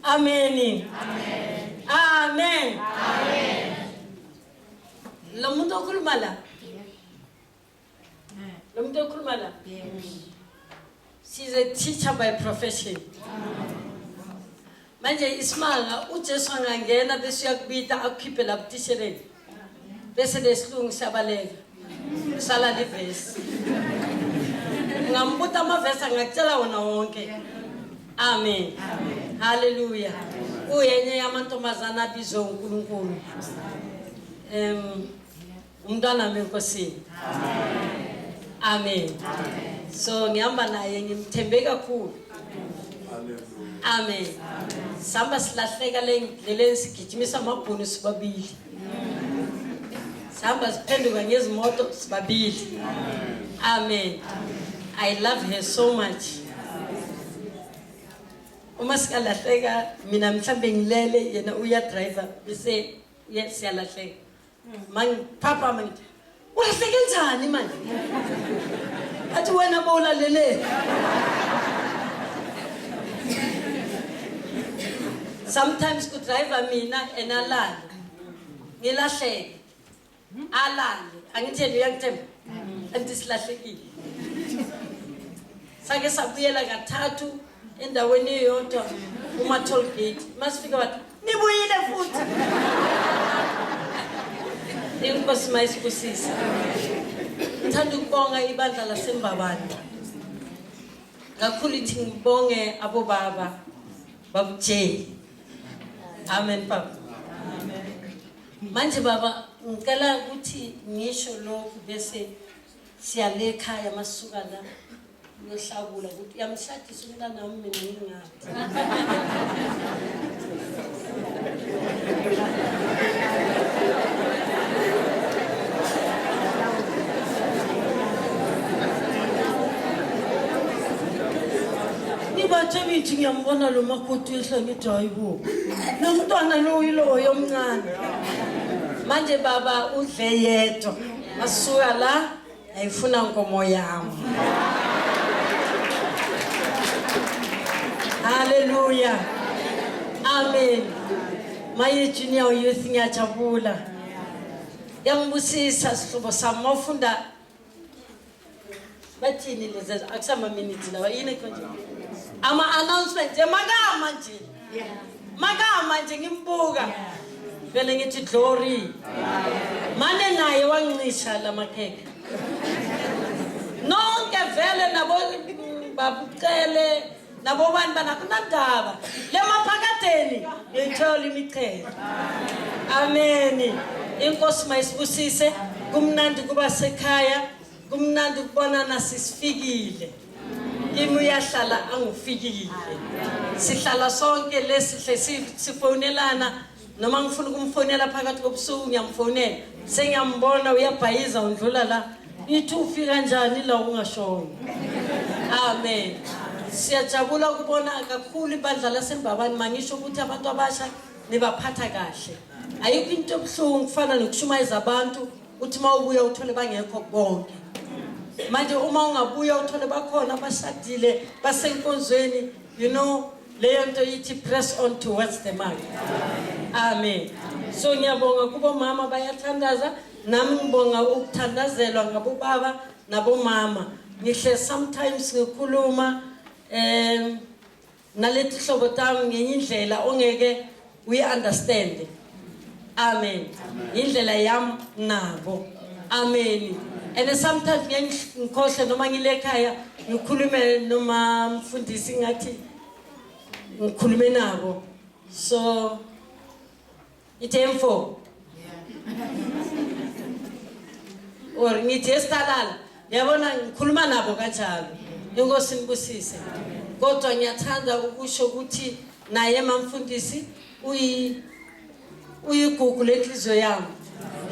Amen. Amen. Lo muntu okhuluma la. Lo muntu okhuluma la. She's a teacher by profession. Manje isimanga uJesu angangena bese uyakubita akukhiphe la butishereni. Bese lesilungu siyabaleka. Sala livesi. Ngambuta amavesi angakutshela wona wonke. Amen. Hallelujah. Uyenye yamantombazana abizwe uNkulunkulu. Umntwana menkosini. Amen. So ngihamba naye ngimthembe kakhulu. Amen. Samba silahleka lendleleni sigijimisa amabhunu sibabili. Samba siphenduka ngezimoto sibabili. Amen. I love her so much. Uma sikalahleka mina mhlambe ngilele yena uya driver bese yes siyalahleka. Papa manje ulahleke njani manje? Athi wena bowulalele. Sometimes ku driver mina enalala. Ngilahleke. Alale. Angitheli uyangithemba. Anti silahlekile. Sake sabuyela kathathu endaweni eyodwa uma toll gate. Masifika bathi nibuyile futhi. Inkosi mayisibusisa. Ngithanda ukubonga ibandla laseMbabane. Kakhulu ithi ngibonge abobaba babuje. Amen papa. Manje baba ngicela ukuthi ngisho lokhu bese siyale ekhaya masuka la uyohlabula ukuthi uyamshadisa umntana wami mina ngingathi. Nibathe bithi ngiyambona lo makoti ehlonitha ayibo. Nomntwana lo yilo yomncane. Manje baba udle yedwa. Masuka la ayifuna inkomo yami. Hallelujah. Amen. My junior youth ngiyajabula. Yangibusisa sihlobo sami mawufunda bathini lezi akusama minutes lawa yini konje. Ama announcement magama nje. Magama nje ngimbuka. Vele ngithi glory. Mane naye wangicisha la makheke. Nonke vele nabo babucele nabo bani banakunandaba. Le maphakatheni ngithola imichelo. Amen. Inkosi mayisibusise kumnandi kuba sekhaya kumnandi kubona nasisifikile. Kimi uyahlala angifikile. Sihlala sonke lesihle sifonelana noma ngifuna ukumfonela phakathi kobusuku ngiyamfonela sengiyambona uyabhayiza undlula la ithi ufika kanjani la ungashongo. Amen. Siyajabula ukubona kakhulu ibandla laseMbabane mangisho ukuthi abantu abasha nibaphatha kahle. Ayikho into ebuhlungu kufana nokushumayeza abantu uthi mawubuya uthole bangekho bonke. Manje uma ungabuya uthole bakhona abashadile basenkonzweni you know leyo nto yithi press on towards the mark. Amen. So ngiyabonga kubo mama bayathandaza nami ngibonga ukuthandazelwa ngabo baba nabo mama. Ngihle sometimes ngikhuluma nalethi hlobo tami ngenye indlela ongeke we understand. Amen. Indlela yami nabo. Amen. And sometimes ngikhohle noma ngilekhaya ngikhulume noma mfundisi ngathi ngikhulume nabo. So itemfo or ngithi esitalala yabona ngikhuluma nabo kanjalo. Inkosi nibusise. Kodwa ngiyathanda ukusho ukuthi naye mamfundisi uyigugu lenhliziyo yami.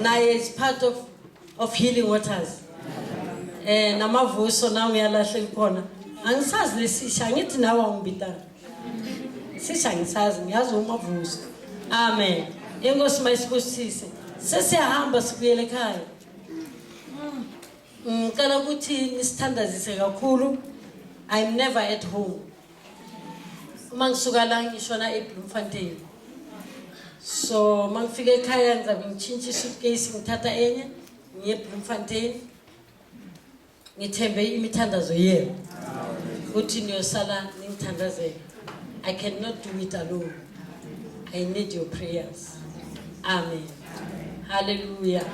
Naye is part of healing waters. Namavuso nawe uyalahle khona. Angisazi lesisha ngithi nawe ungibitana. Sisha ngisazi ngiyazi umavuso. Amen. Inkosi mayisibusise. Sesiyahamba sibuyele ekhaya. Ngicela ukuthi nisithandazise kakhulu. I'm never at home. uma ngisuka la ngishona eBloemfontein. So mangifika ekhaya ngizabe ngitshintsha isuitcase ngithatha enye ngiye eBloemfontein ngithembe imithandazo yenu ukuthi niyosala ningithandazele. I cannot do it alone. I need your prayers. Amen. Hallelujah.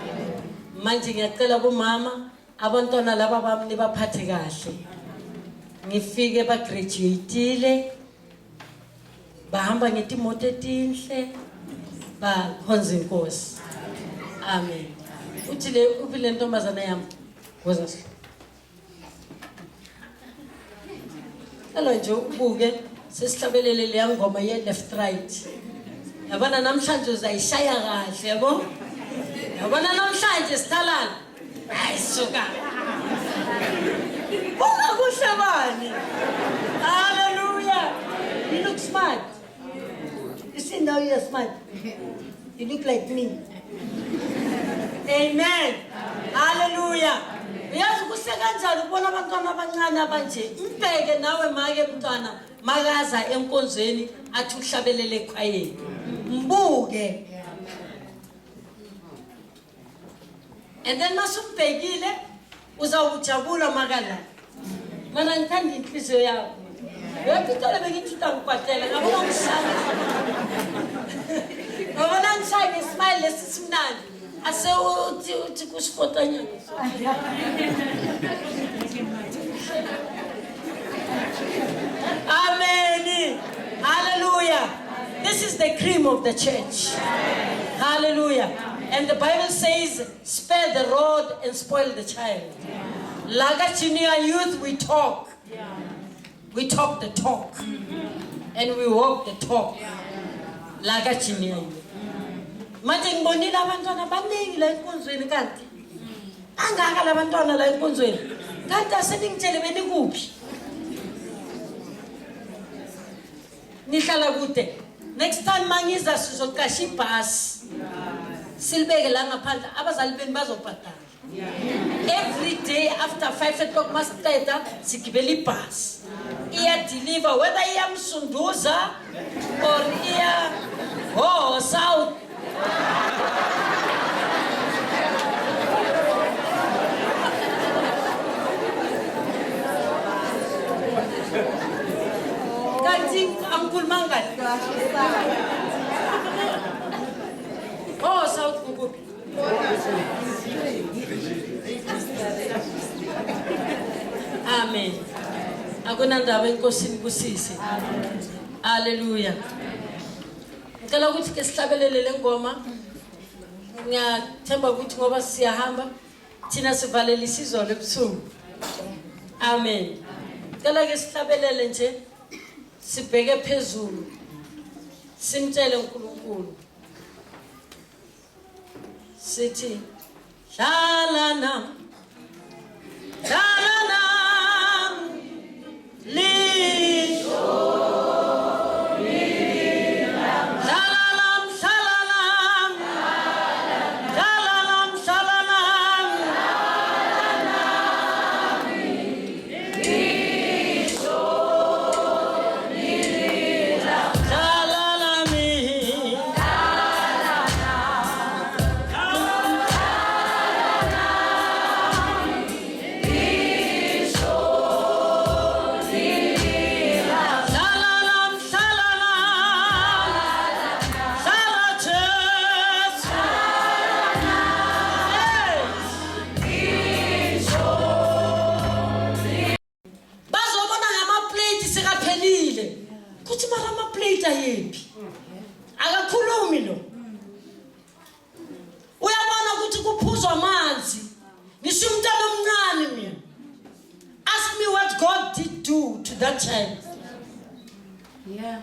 Manje ngiyacela kumama abantwana laba bami nibaphathe kahle. Ngifike ba graduateile bahamba ngetimoto etinhle ba khonza inkosi. Amen. Uthi le ubile ntombazana yami woza. Hello nje ubuke sesihlabelele le ngoma ye left right. Yabona namhlanje uzayishaya kahle yabo. Yabona namhlanje sithalana. Hayi suka. Bona kuhle bani. Hallelujah. You look smart. You see now you're smart. You look like me. Amen. Hallelujah. Uyazi kuhle kanjani ubona abantwana abancane abanje. Mbheke nawe make mntwana makaza enkonzweni athi uhlabelele ekhwayeni. Mbuke. And then masumbhekile uzawujabula makala. Mana ngithanda inhliziyo yakho. Uyaqala bengithi ngikwathela ngabona ngishaya. Ngabona ngishaya smile lesisimnandi. Ase uthi kusifotanya. Amen. Hallelujah. This is the cream of the church. Hallelujah. And the Bible says, spare the rod and spoil the child. Like at junior youth, we talk. We talk the talk. And we walk the talk. Like at junior youth. Manje ngibonile abantwana abaningi la enkonzweni kanti. Angaka labantwana la enkonzweni. Kanti aseningitshele benikuphi? Nihlala kude. Next time mangiza sizoqasha ibhasi. Silbeke la ngaphandle abazali beni bazobhadala. Every day after 5 o'clock masiqeda sigibela ibhasi. Iya deliver whether iya Msunduza or iya South. Kanti Uncle Mangal. South Kukupi. Amen. Akuna ndaba enkosini kusisi. Hallelujah. Ngicela ukuthi ke sihlabelele le ngoma. Ngiyathemba ukuthi ngoba siyahamba thina sivalele isizolo ebusuku. Amen. Ngicela ke sihlabelele nje sibheke phezulu. Simtshele uNkulunkulu. Sithi dlala nam lisho Ask me what God did do to that child. Yeah.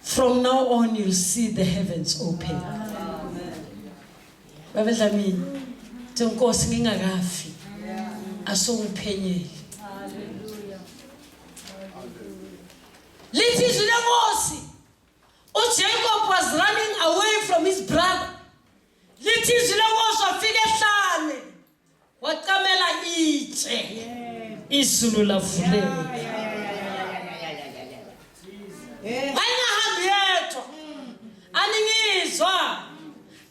From now on, you'll see the heavens open. Babedlamini, Nkosi ngingakafi. Asongiphenyele. Lithi izwi leNkosi. Jacob was running away from his brother. Lithi izwi leNkosi wafika ehlane. Waqamela itshe. izulu lavuleka. Ayingahambi yedwa.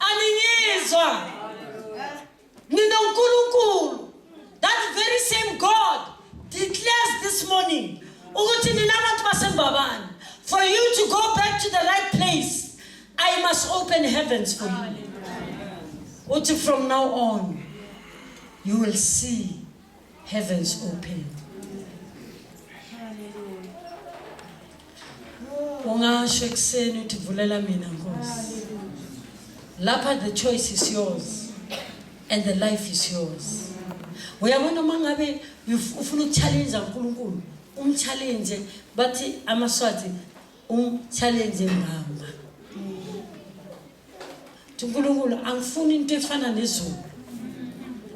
Aningizwa. Nina uNkulunkulu. That very same God declares this morning ukuthi nina abantu baseMbabane, for you to go back to the right place, I must open heavens for you. Uthi from now on you will see heavens open. Ungasho ekuseni uthi vulela mina Nkosi. Lapha the choice is yours and the life is yours. Uyabona mangabe ufuna ukuchallenge uNkulunkulu, umchallenge bathi amaswati umchallenge ngamba. uNkulunkulu angifuni into efana nezulu.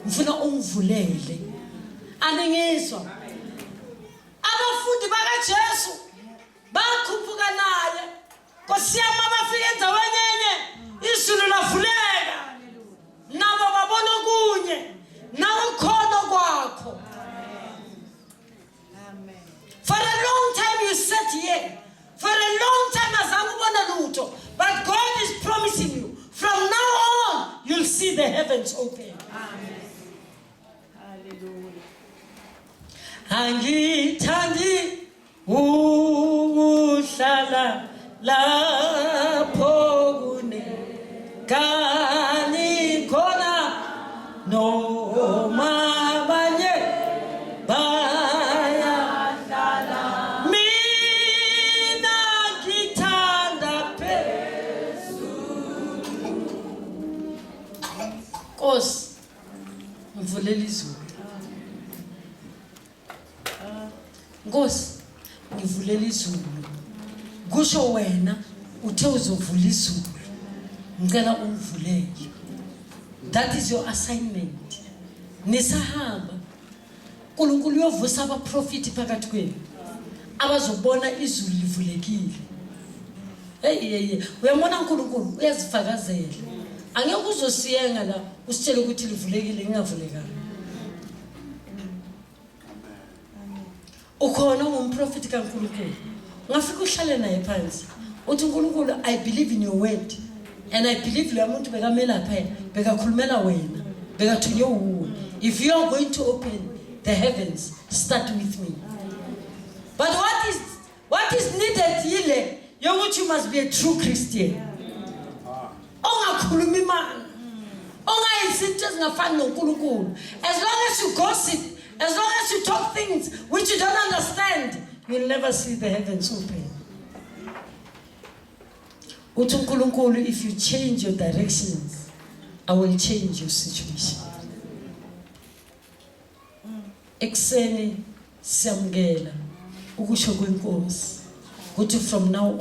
Ngifuna ungivulele. Aningizwa. Abafundi bakaJesu bakhuphuka naye. Nkosi yami abafika endaweni enye izulu lavuleka. Nabo babona kunye. Nawe khona kwakho. For a long time you sat here. For a long time azange ubona lutho. But God is promising you, from now on you'll see the heavens open. Amen. Hallelujah. Angithandi uhlala lapho kunekani khona noma abanye bayahlala. Mina ngithanda phezulu. Nkosi, ngivulela izulu. Nkosi, ngivulela izulu. Kusho wena uthe uzovula izulu. Ngicela ungivulele. That is your assignment. Nisahamba. uNkulunkulu uyovusa abaprofiti phakathi kwenu. Abazobona izulu livulekile. Hey. Uyabona uNkulunkulu uyazifakazela. Angeke uzosiyenga la usitshele ukuthi livulekile ngingavulekanga. Ukhona umprofiti kaNkulunkulu. Ngafika uhlale naye phansi. Uthi uNkulunkulu, I believe in your word. And I believe lo muntu bekamela phela, bekakhulumela wena, bekathunywe uwe. If you are going to open the heavens, start with me. But what is needed yile, yokuthi you must be a true Christian. Ongakhuluma imali. Ongayizinto ezingafani noNkulunkulu. As long as you gossip, as long as you talk things which you don't understand, you'll never see the heavens open. Uthi uNkulunkulu, if you change your directions, I will change your situation. Ekseni siyamukela ukusho kwenkosi ukuthi from now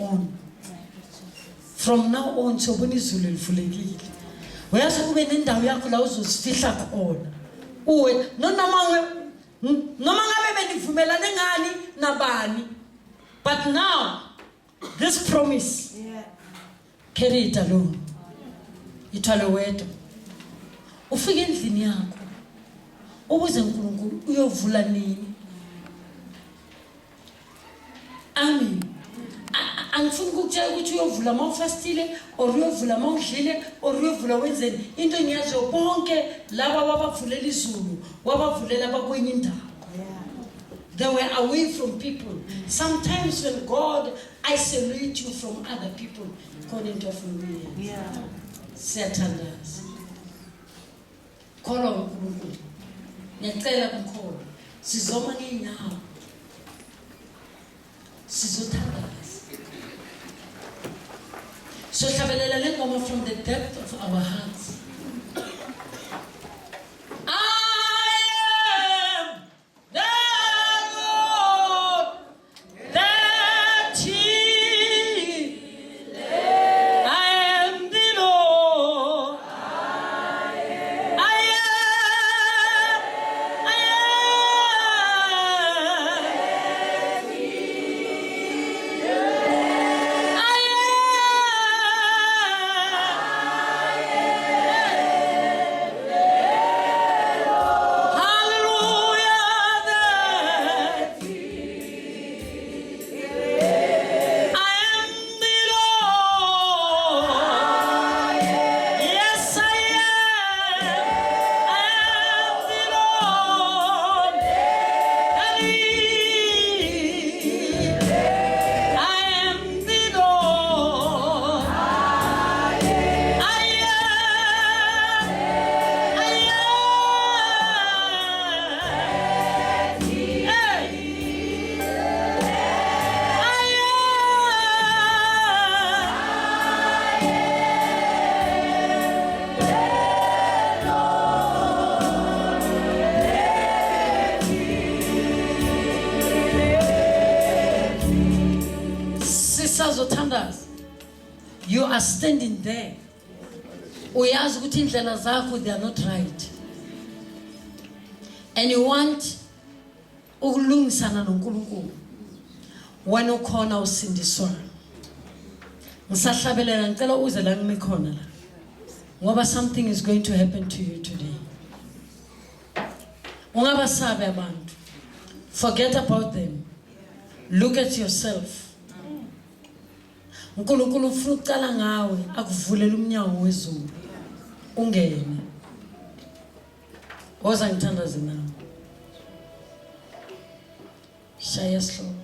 on sobona izulu livulekile. Uyazi kube nendawo yakho la uzosifihla khona. Uwe noma ngabe benivumelane ngani nabani. But now this promise, carry it alone. Ithwale wedwa. Ufike endlini yakho. Ubuze uNkulunkulu uyovula nini? Amen. Angifuni ukutshela ukuthi uyovula mawufastile or uyovula mawudlile or uyovula wenzeni. Into engiyazo bonke laba abavulela izulu, wabavulela bakwenye indawo. They were away from people. Sometimes when God isolates you from other people, according to Satan's. Call on uNkulunkulu. Ngiyacela kumkholo. Sizoma ngenyawo. Sizothandaza. So hlabelela le ngoma from the depth of our hearts. usazothandaza, you are standing there. Uyazi ukuthi indlela zakho they are not right. And you want ukulungisana noNkulunkulu. Wena ukhona usindiswa. Ngisahlabelela ngicela uze la ngikhona la. Ngoba something is going to happen to you today. Ungabasabe abantu. Forget about them. Look at yourself. uNkulunkulu ufuna uqala ngawe akuvulela umnyango wezulu. Ungene. Woza ngithandaze nawe. Shaya slow.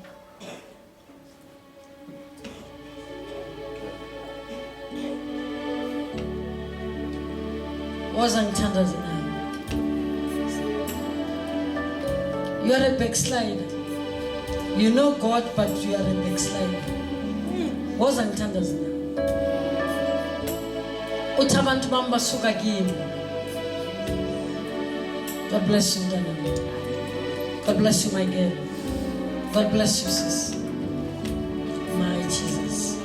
Woza ngithandaze nawe. You are a backslider. You know God, but you are a backslider. Woza ngithandaze nawe. Uthi abantu bami basuka kimi. God bless you, Dana. God bless you, my girl. God bless you, sis. My Jesus.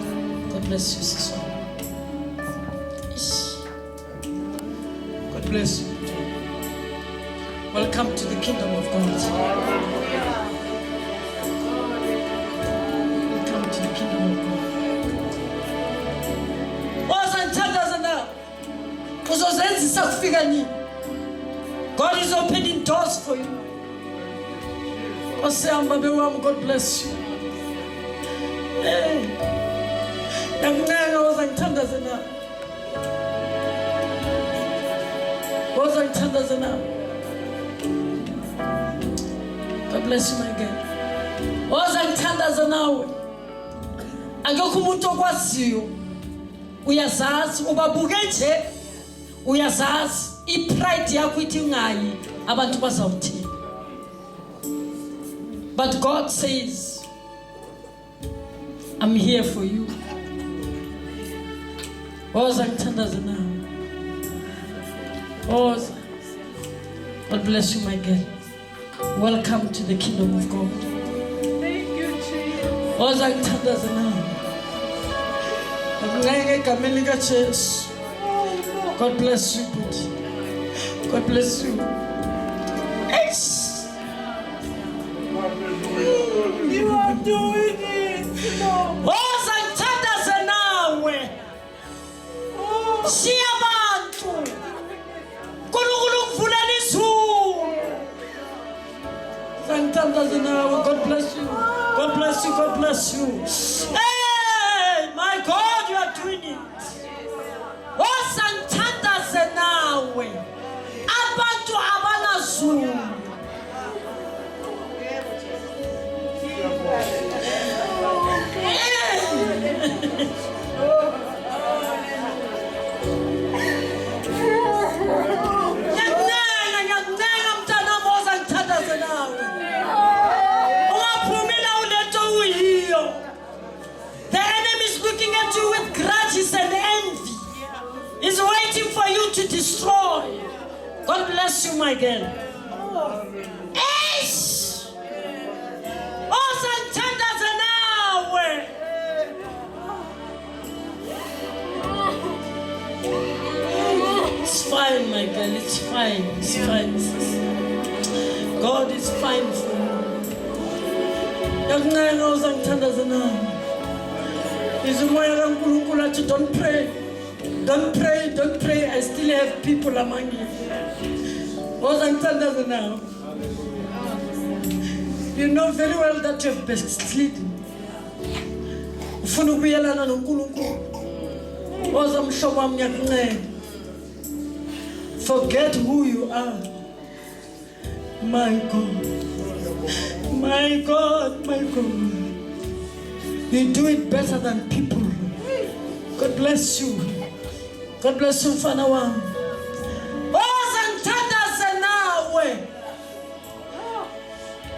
God bless you, sis. God bless you. Welcome to the kingdom of God. Welcome to the kingdom of God. God is opening doors for you. God bless you. Hey. God bless you, my girl. Akekho umuntu okwaziyo. Uyazazi ubabuke nje. Uyazazi ipride yakho ithi ungayi abantu bazawuthini. But God says, I'm here for you. Oza ngithandaze nawe. Oza. God bless you, my girl. Welcome to the kingdom of God. Thank you, Jesus. Oza ngithandaze nawe. Ngeke egameni likaJesu. God bless you, buddy. God bless you. Yes. You are doing it. Oza ngithandaze nawe. Siya abantu. uNkulunkulu ukuvulela izulu. Ngithandaze nawe. God bless you. God bless you. God bless you. Hey, my God, you are doing it. Oza ngithandaze nawe. Abantu abanazulu. The enemy is looking at you with grudges and envy. He's waiting for you to destroy. God bless you, my girl. Eish! Oza ngithandaze nawe. It's fine, my girl. It's fine. It's fine. God is fine for you. Oza ngithandaze nawe. Izumoya kaNkulunkulu athi don't pray. Don't pray, don't pray. I still have people among you. Oza ngithandaze nawe. You know very well that you have backslidden. Ufuna ukuyelana noNkulunkulu. Oza mhlobo wami ngiyakunceda. Forget who you are. My God. My God, my God. You do it better than people. God bless you. God bless you, mfana wami. Oza ngithandaze nawe.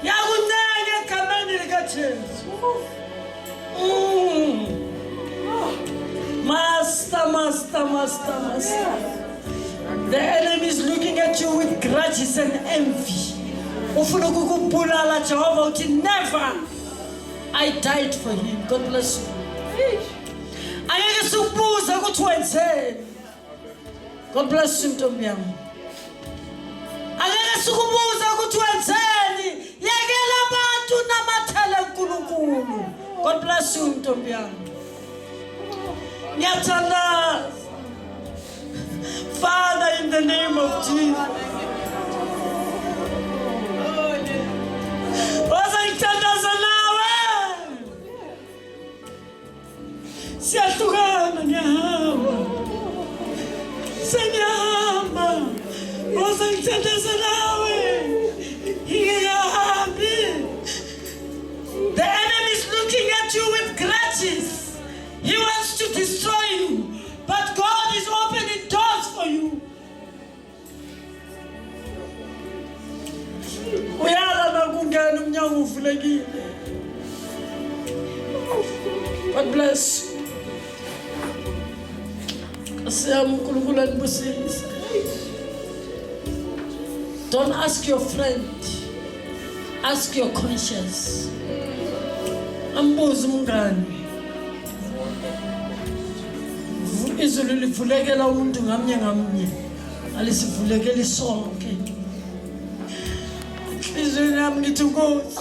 Yakunene egameni likaJesu. Master, master, master, master. The enemy is looking at you with grudges and envy. Ufuna ukukubulala Jehovah uthi never. I died for him. God bless you. Angeke sikubuze ukuthi wenzeni. God bless you ntombi yami. Angeke sikubuze ukuthi wenzeni. Yekela abantu namathele uNkulunkulu. God bless you ntombi yami. Ngiyathandaza. Father, in the name of Jesus. Ngithandaza nawe. Siyahlukana ngiyahamba. Sengiyahamba. Ngithandaza nawe. Ngiyahambi. The enemy is looking at you with grudges. He wants to destroy you. But God is opening doors for you. Uyala kungena umnyango uvulekile. God bless you. Asiyami uNkulunkulu anibusise. Don't ask your friend. Ask your conscience. Ambuze umngane. Izulu livulekela umuntu ngamnye ngamnye. Alisivulekela sonke. Izulu yami ngithi Nkosi.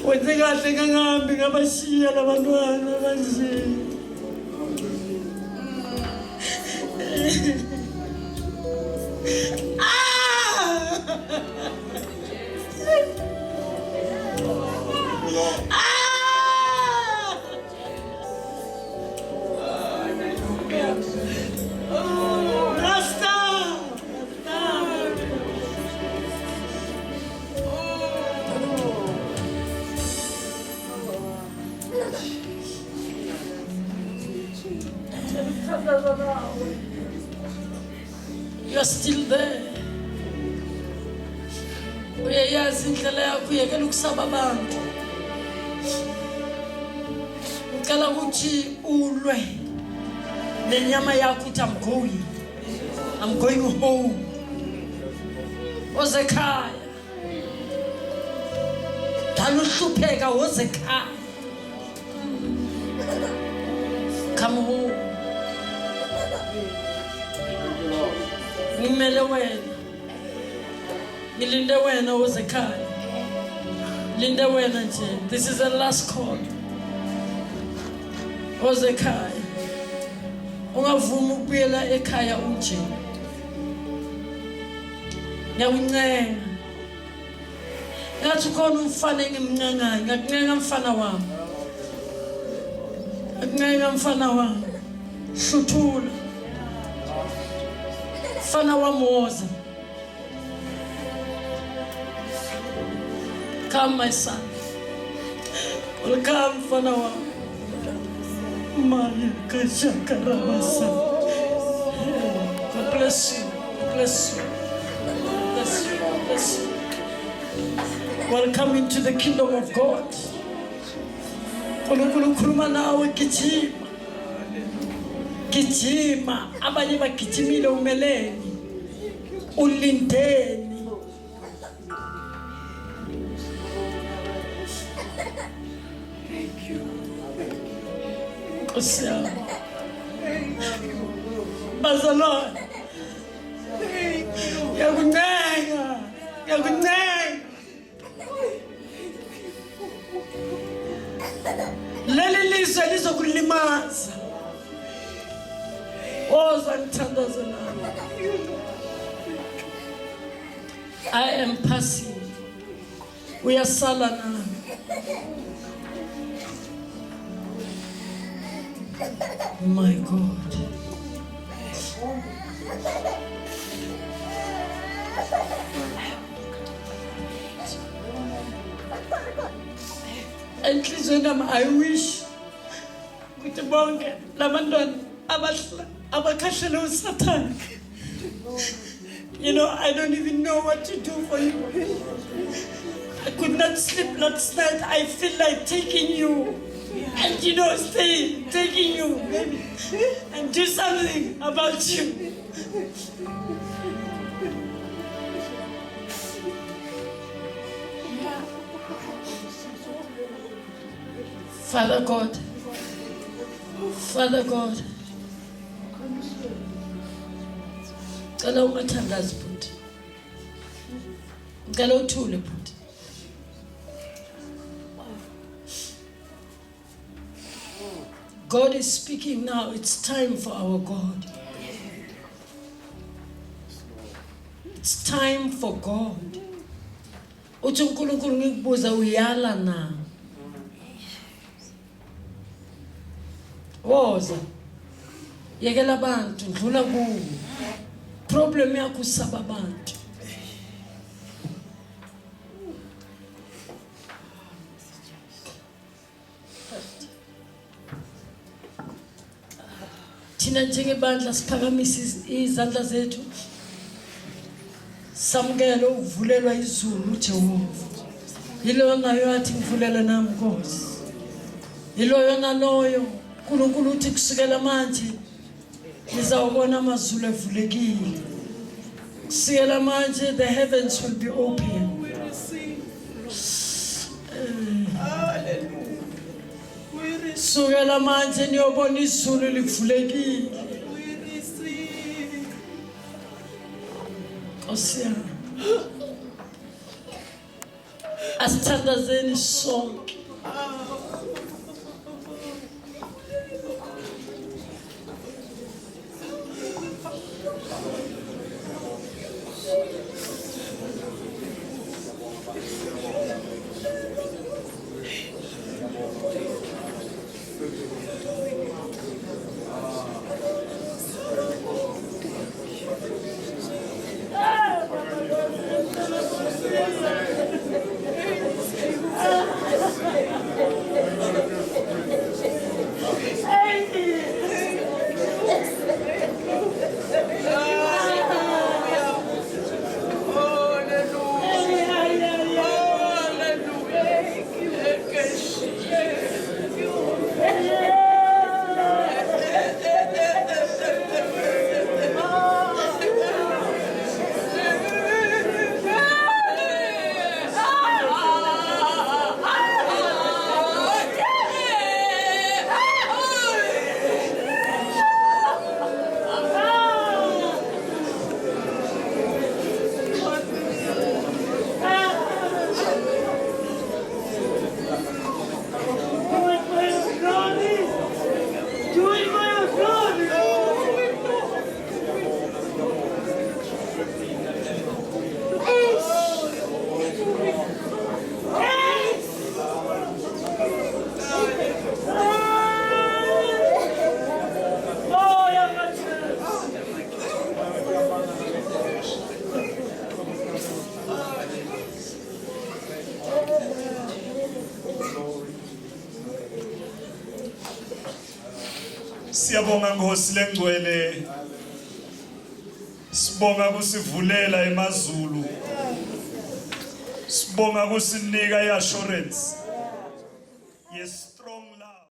Wenze kahle ngangahambi ngabashiya labantwana abanje. You're still there. Uyayazi indlela yakho uyekela ukusaba abantu. Ngicela ukuthi ulwe nenyama yakho uthi I'm going home. Ozekhaya. Dala uhlupheka ozekhaya. Come home. Ngimele wena. Ngilinde wena ozekhaya. Linde wena nje. This is the last call. Ozekhaya. Ungavuma ukubuyela ekhaya unje. Ngiyakuncenga. Ngathi khona umfana engimncangayo. Ngiyakuncenga mfana wami. Ngiyakuncenga mfana wami. Hluthula. Mfana wami woza. Come my son. Welcome mfana wami. Maya kashakarabasa. God bless you. Bless you. Bless you. Bless you. Welcome into the kingdom of God. Khuluma nawe gijima. Gijima. Abanye bagijimile umeleni. Ulindeni. Osiyami. Bazalwane. Ngiyakuncenga. Leli lizwe lizokulimaza. Oza ngithandaze nawe. I am passing. Uyasala nami. My God. Enhlizweni yami I wish ukuthi bonke labantwana abakhahlele uSathane. You know, I don't even know what to do for you. I could not sleep last night. I feel like taking you. And you know, taking you maybe, and do something about you. Father God, Father God, cela ungathandazi bhuti, ngicela uthule bhuti. God is speaking now. It's time for our God. It's time for God. Uthi uNkulunkulu ngikubuza uyala na? Woza. Yekela abantu ndlula kuwo. Problem yakho usaba abantu. Thina njengebandla siphakamisa izandla zethu. Samukele ukuvulelwa izulu uJehova. Yilo nayo athi ngivulele nami Nkosi. Yilo yona loyo uNkulunkulu uthi kusukela manje nizawubona amazulu evulekile. Kusukela manje the heavens will be open. We receive. Hallelujah. We receive. Kusukela manje niyobona izulu livulekile. We receive. Osiyana. Asithandazeni sonke. Siyabonga Nkosi lengcwele. Sibonga kusivulela emazulu. Sibonga kusinika iassurance. Yes, strong love.